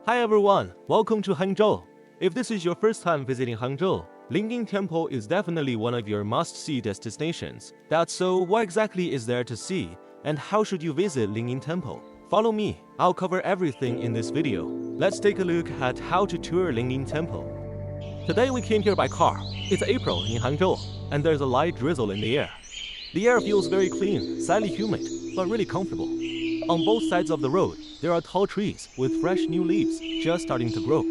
Hi everyone, welcome to Hangzhou. If this is your first time visiting Hangzhou, Lingyin Temple is definitely one of your must-see destinations. That's so, what exactly is there to see, and how should you visit Lingyin Temple? Follow me, I'll cover everything in this video. Let's take a look at how to tour Lingyin Temple. Today we came here by car. It's April in Hangzhou, and there's a light drizzle in the air. The air feels very clean, slightly humid, but really comfortable. On both sides of the road, there are tall trees with fresh new leaves just starting to grow.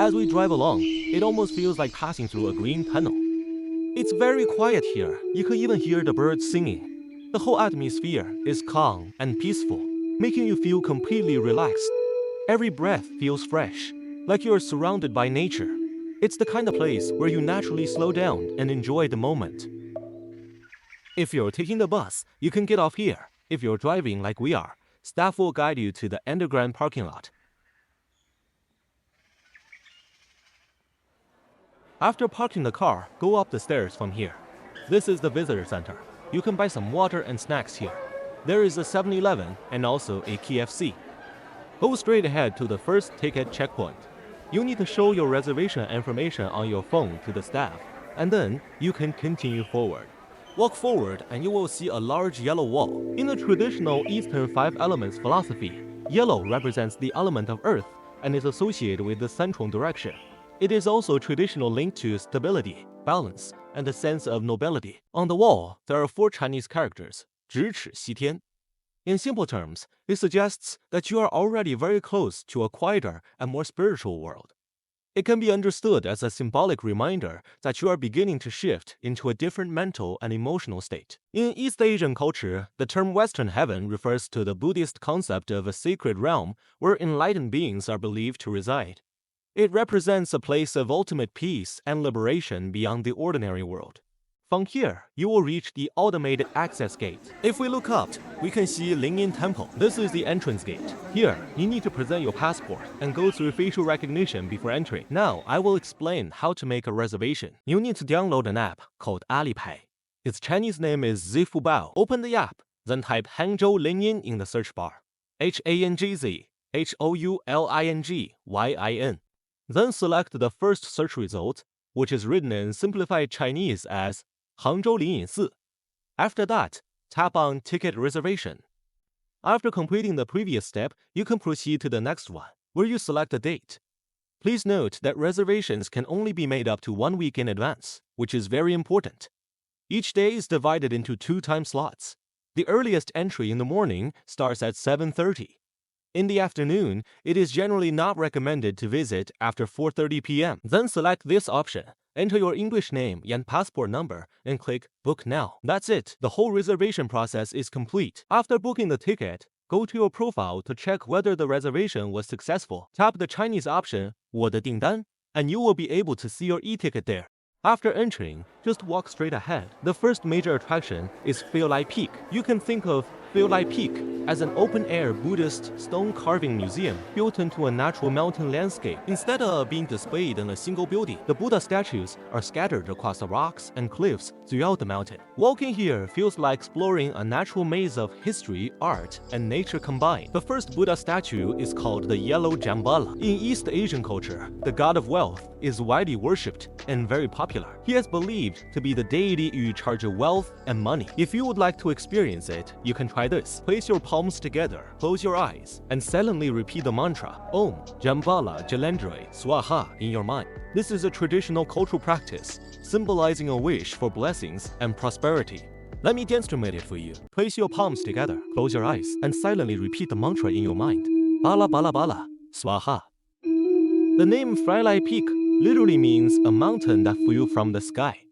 As we drive along, it almost feels like passing through a green tunnel. It's very quiet here. You can even hear the birds singing. The whole atmosphere is calm and peaceful, making you feel completely relaxed. Every breath feels fresh, like you're surrounded by nature. It's the kind of place where you naturally slow down and enjoy the moment. If you're taking the bus, you can get off here. If you're driving like we are, staff will guide you to the underground parking lot. After parking the car, go up the stairs from here. This is the visitor center. You can buy some water and snacks here. There is a 7-Eleven and also a KFC. Go straight ahead to the first ticket checkpoint. You need to show your reservation information on your phone to the staff, and then you can continue forward. Walk forward and you will see a large yellow wall. In the traditional Eastern 5 elements philosophy, yellow represents the element of earth and is associated with the central direction. It is also traditional linked to stability, balance, and a sense of nobility. On the wall, there are 4 Chinese characters, 咫尺西天. In simple terms, it suggests that you are already very close to a quieter and more spiritual world. It can be understood as a symbolic reminder that you are beginning to shift into a different mental and emotional state. In East Asian culture, the term Western heaven refers to the Buddhist concept of a sacred realm where enlightened beings are believed to reside. It represents a place of ultimate peace and liberation beyond the ordinary world. From here, you will reach the automated access gate. If we look up, we can see Lingyin Temple. This is the entrance gate. Here, you need to present your passport and go through facial recognition before entering. Now, I will explain how to make a reservation. You need to download an app called Alipay. Its Chinese name is Zifubao. Open the app, then type Hangzhou Lingyin in the search bar. Hangz, HOULINGYIN. Then select the first search result, which is written in simplified Chinese as Hangzhou Lingyin Si. After that, tap on Ticket Reservation. After completing the previous step, you can proceed to the next one, where you select a date. Please note that reservations can only be made up to 1 week in advance, which is very important. Each day is divided into 2 time slots. The earliest entry in the morning starts at 7:30. In the afternoon, it is generally not recommended to visit after 4:30 p.m. Then select this option. Enter your English name and passport number and click Book Now. That's it. The whole reservation process is complete. After booking the ticket, go to your profile to check whether the reservation was successful. Tap the Chinese option, 我的订单, and you will be able to see your e-ticket there. After entering, just walk straight ahead. The first major attraction is Feilai Peak. You can think of Feilai Peak as an open-air Buddhist stone carving museum built into a natural mountain landscape. Instead of being displayed in a single building, the Buddha statues are scattered across the rocks and cliffs throughout the mountain. Walking here feels like exploring a natural maze of history, art, and nature combined. The first Buddha statue is called the Yellow Jambala. In East Asian culture, the god of wealth is widely worshipped and very popular. He is believed to be the deity in charge of wealth and money. If you would like to experience it, you can try this. Place your palms together, close your eyes, and silently repeat the mantra Om Jambala Jalendroy Swaha in your mind. This is a traditional cultural practice, symbolizing a wish for blessings and prosperity. Let me demonstrate it for you. Place your palms together, close your eyes, and silently repeat the mantra in your mind. Bala Bala Bala Swaha. The name Feilai Peak literally means a mountain that flew from the sky.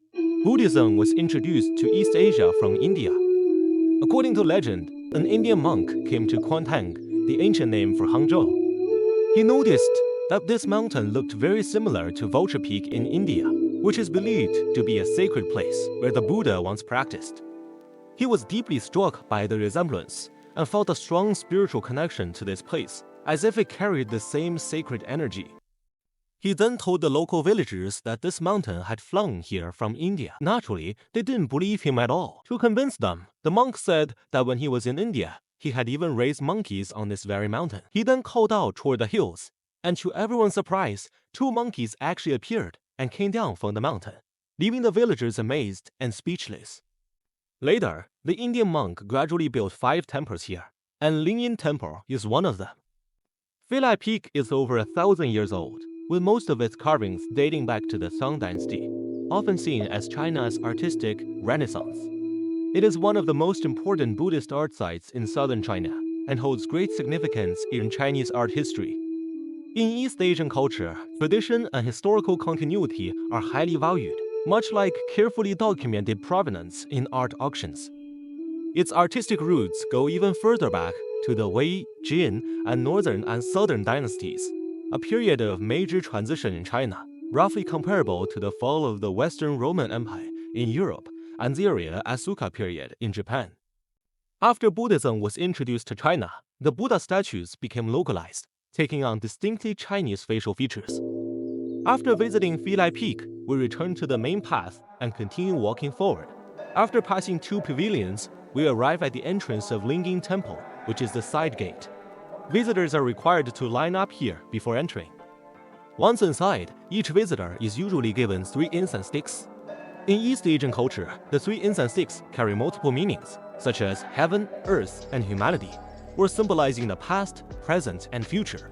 Buddhism was introduced to East Asia from India. According to legend, an Indian monk came to Kuantang, the ancient name for Hangzhou. He noticed that this mountain looked very similar to Vulture Peak in India, which is believed to be a sacred place where the Buddha once practiced. He was deeply struck by the resemblance and felt a strong spiritual connection to this place, as if it carried the same sacred energy. He then told the local villagers that this mountain had flown here from India. Naturally, they didn't believe him at all. To convince them, the monk said that when he was in India, he had even raised monkeys on this very mountain. He then called out toward the hills And to everyone's surprise, two monkeys actually appeared and came down from the mountain, leaving the villagers amazed and speechless. Later, the Indian monk gradually built 5 temples here, and Lingyin Temple is one of them. Philae Peak is over 1,000 years old, with most of its carvings dating back to the Song Dynasty, often seen as China's artistic renaissance. It is one of the most important Buddhist art sites in southern China and holds great significance in Chinese art history. In East Asian culture, tradition and historical continuity are highly valued, much like carefully documented provenance in art auctions. Its artistic roots go even further back to the Wei, Jin, and Northern and Southern dynasties, a period of major transition in China, roughly comparable to the fall of the Western Roman Empire in Europe and the earlier Asuka period in Japan. After Buddhism was introduced to China, the Buddha statues became localized, taking on distinctly Chinese facial features. After visiting Philae Peak, we return to the main path and continue walking forward. After passing 2 pavilions, we arrive at the entrance of Lingyin Temple, which is the side gate. Visitors are required to line up here before entering. Once inside, each visitor is usually given 3 incense sticks. In East Asian culture, the 3 incense sticks carry multiple meanings, such as heaven, earth, and humanity, or symbolizing the past, present, and future.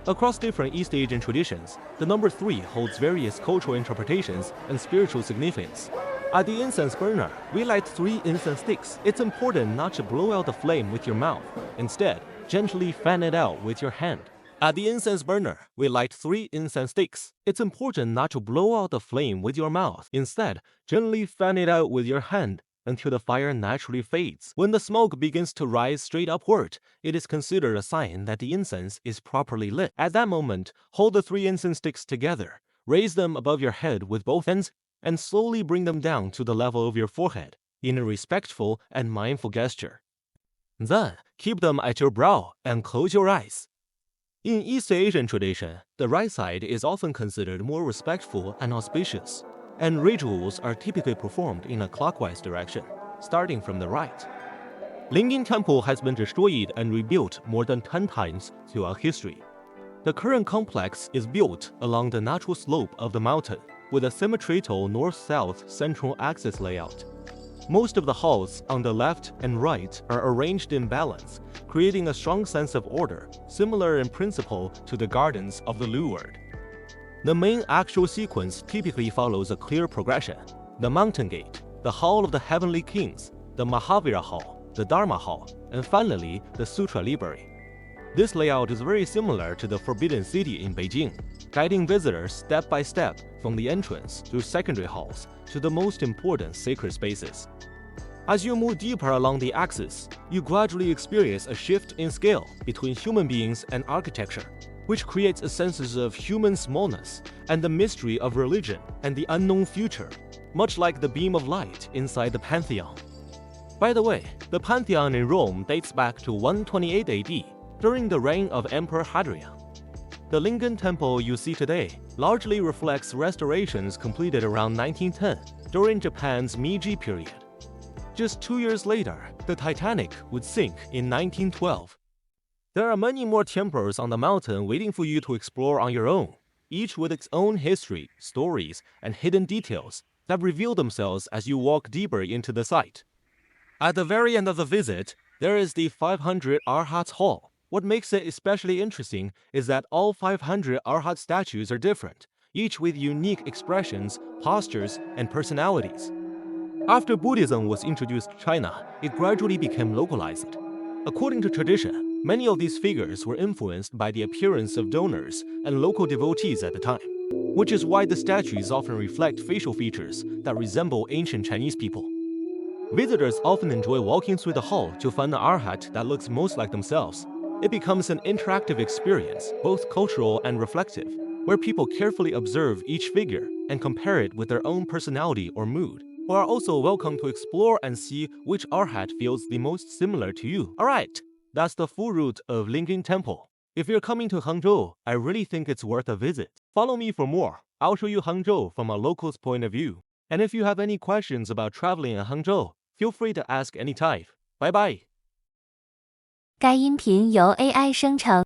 Across different East Asian traditions, the number 3 holds various cultural interpretations and spiritual significance. At the incense burner, we light 3 incense sticks. It's important not to blow out the flame with your mouth. Instead, gently fan it out with your hand. At the incense burner, we light 3 incense sticks. It's important not to blow out the flame with your mouth. Instead, gently fan it out with your hand until the fire naturally fades. When the smoke begins to rise straight upward, it is considered a sign that the incense is properly lit. At that moment, hold the 3 incense sticks together, raise them above your head with both ends, and slowly bring them down to the level of your forehead in a respectful and mindful gesture. Then, keep them at your brow and close your eyes. In East Asian tradition, the right side is often considered more respectful and auspicious, and rituals are typically performed in a clockwise direction, starting from the right. Lingyin Temple has been destroyed and rebuilt more than 10 times throughout history. The current complex is built along the natural slope of the mountain, with a symmetrical north-south central axis layout. Most of the halls on the left and right are arranged in balance, creating a strong sense of order, similar in principle to the gardens of the Luward. The main actual sequence typically follows a clear progression: the Mountain Gate, the Hall of the Heavenly Kings, the Mahavira Hall, the Dharma Hall, and finally the Sutra Library. This layout is very similar to the Forbidden City in Beijing, guiding visitors step by step from the entrance through secondary halls to the most important sacred spaces. As you move deeper along the axis, you gradually experience a shift in scale between human beings and architecture, which creates a sense of human smallness and the mystery of religion and the unknown future, much like the beam of light inside the Pantheon. By the way, the Pantheon in Rome dates back to 128 AD, during the reign of Emperor Hadrian. The Lingyin Temple you see today largely reflects restorations completed around 1910 during Japan's Meiji period. Just 2 years later, the Titanic would sink in 1912. There are many more temples on the mountain waiting for you to explore on your own, each with its own history, stories, and hidden details that reveal themselves as you walk deeper into the site. At the very end of the visit, there is the 500 Arhats Hall. What makes it especially interesting is that all 500 Arhat statues are different, each with unique expressions, postures, and personalities. After Buddhism was introduced to China, it gradually became localized. According to tradition, many of these figures were influenced by the appearance of donors and local devotees at the time, which is why the statues often reflect facial features that resemble ancient Chinese people. Visitors often enjoy walking through the hall to find an Arhat that looks most like themselves. It becomes an interactive experience, both cultural and reflective, where people carefully observe each figure and compare it with their own personality or mood, who are also welcome to explore and see which Arhat feels the most similar to you. Alright, that's the full route of Lingyin Temple. If you're coming to Hangzhou, I really think it's worth a visit. Follow me for more. I'll show you Hangzhou from a local's point of view. And if you have any questions about traveling in Hangzhou, feel free to ask anytime. Bye bye. 该音频由AI生成。